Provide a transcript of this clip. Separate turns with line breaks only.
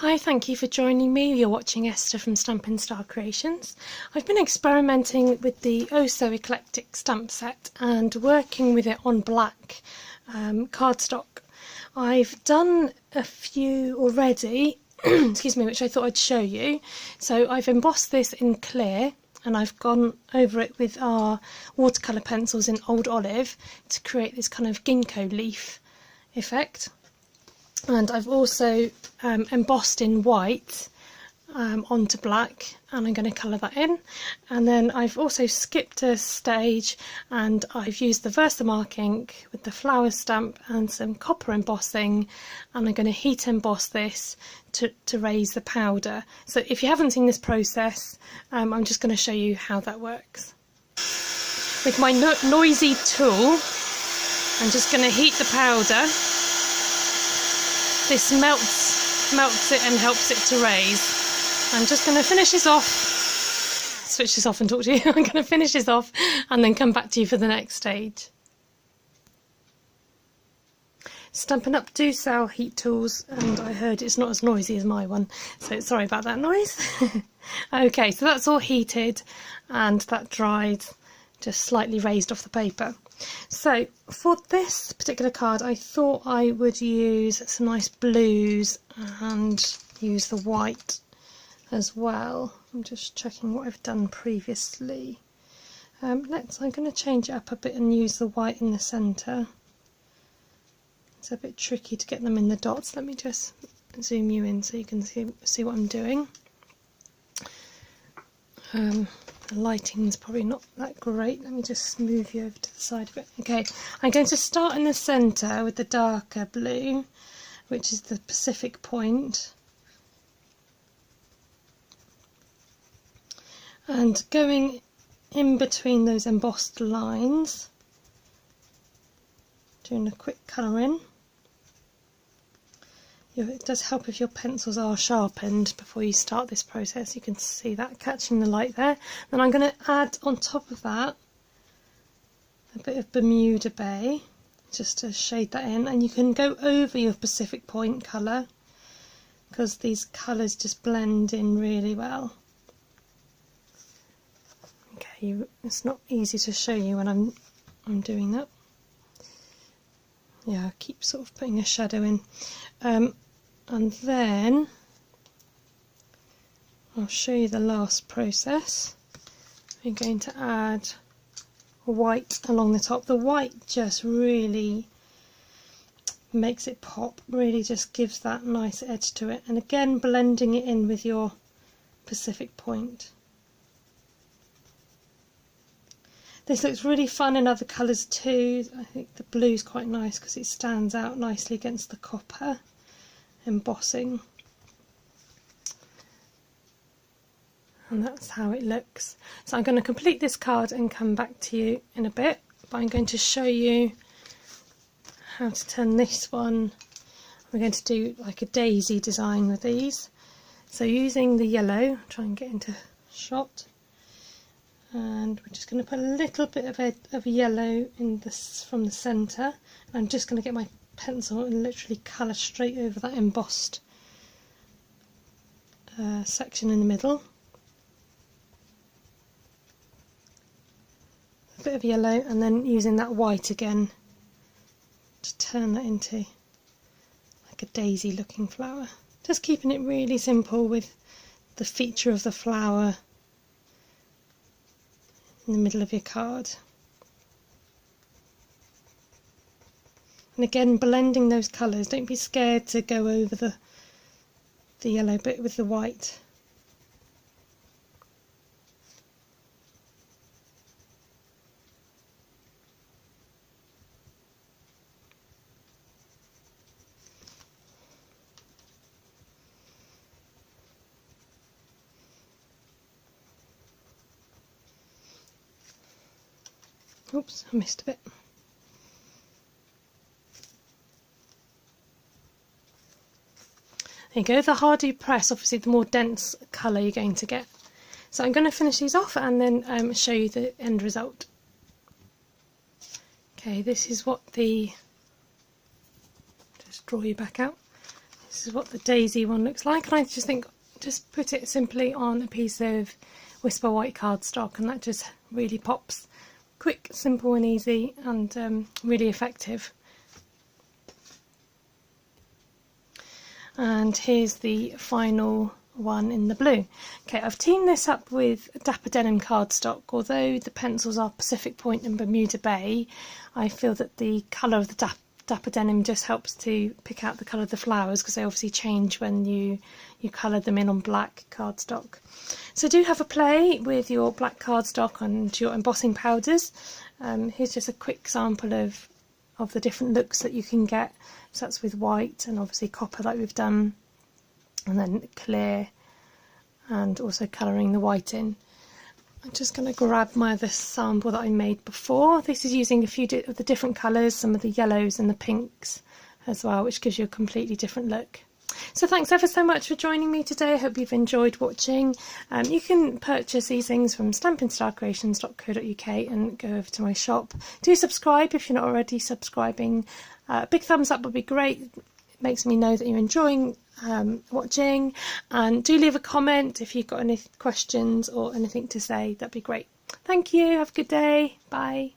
Hi, thank you for joining me. You're watching Esther from Stampin' Star Creations. I've been experimenting with the Oh So Eclectic stamp set and working with it on black cardstock. I've done a few already, excuse me, which I thought I'd show you. So I've embossed this in clear and I've gone over it with our watercolour pencils in Old Olive to create this kind of ginkgo leaf effect. And I've also embossed in white onto black, and I'm going to colour that in. And then I've also skipped a stage and I've used the Versamark ink with the flower stamp and some copper embossing, and I'm going to heat emboss this to raise the powder. So if you haven't seen this process, I'm just going to show you how that works. With my noisy tool, I'm just going to heat the powder. This melts it and helps it to raise. I'm just going to finish this off, switch this off and talk to you. I'm going to finish this off and then come back to you for the next stage. Stampin' Up do sell heat tools, and I heard it's not as noisy as my one, so sorry about that noise. Okay, so that's all heated and that dried, just slightly raised off the paper. So for this particular card I thought I would use some nice blues and use the white as well. I'm just checking what I've done previously. I'm going to change it up a bit and use the white in the centre. It's a bit tricky to get them in the dots. Let me just zoom you in so you can see what I'm doing. The lighting's probably not that great. Let me just move you over to the side a bit. Okay, I'm going to start in the centre with the darker blue, which is the Pacific point. And going in between those embossed lines, doing a quick colour in. It does help if your pencils are sharpened before you start this process. You can see that catching the light there. Then I'm going to add on top of that a bit of Bermuda Bay just to shade that in, and you can go over your Pacific Point colour because these colours just blend in really well. Okay, it's not easy to show you when I'm doing that. Yeah, I keep sort of putting a shadow in. And then I'll show you the last process. I'm going to add white along the top. The white just really makes it pop, really just gives that nice edge to it. And again, blending it in with your Pacific Point. This looks really fun in other colours too. I think the blue's quite nice because it stands out nicely against the copper embossing. And that's how it looks. So I'm going to complete this card and come back to you in a bit, but I'm going to show you how to turn this one. We're going to do like a daisy design with these. So using the yellow, try and get into shot. And we're just going to put a little bit of yellow in this from the centre. I'm just going to get my pencil and literally colour straight over that embossed section in the middle. A bit of yellow, and then using that white again to turn that into like a daisy looking flower. Just keeping it really simple with the feature of the flower in the middle of your card. And again, blending those colours. Don't be scared to go over the yellow bit with the white. Oops, I missed a bit. There you go, the harder you press, obviously the more dense colour you're going to get. So I'm going to finish these off and then show you the end result. Okay, this is what the, just draw you back out. This is what the daisy one looks like, and I just think just put it simply on a piece of Whisper white cardstock and that just really pops. Quick, simple and easy, and really effective. And here's the final one in the blue. Okay, I've teamed this up with Dapper Denim cardstock. Although the pencils are Pacific Point and Bermuda Bay, I feel that the colour of the Dapper Denim just helps to pick out the colour of the flowers, because they obviously change when you colour them in on black cardstock. So do have a play with your black cardstock and your embossing powders. Here's just a quick sample of the different looks that you can get. So that's with white and obviously copper like we've done, and then clear, and also colouring the white in. I'm just going to grab my other sample that I made before. This is using a few of the different colours, some of the yellows and the pinks as well, which gives you a completely different look. So thanks ever so much for joining me today. I hope you've enjoyed watching. You can purchase these things from stampinstarcreations.co.uk and go over to my shop. Do subscribe if you're not already subscribing. A big thumbs up would be great. It makes me know that you're enjoying watching, and do leave a comment if you've got any questions or anything to say. That'd be great. Thank you. Have a good day. Bye.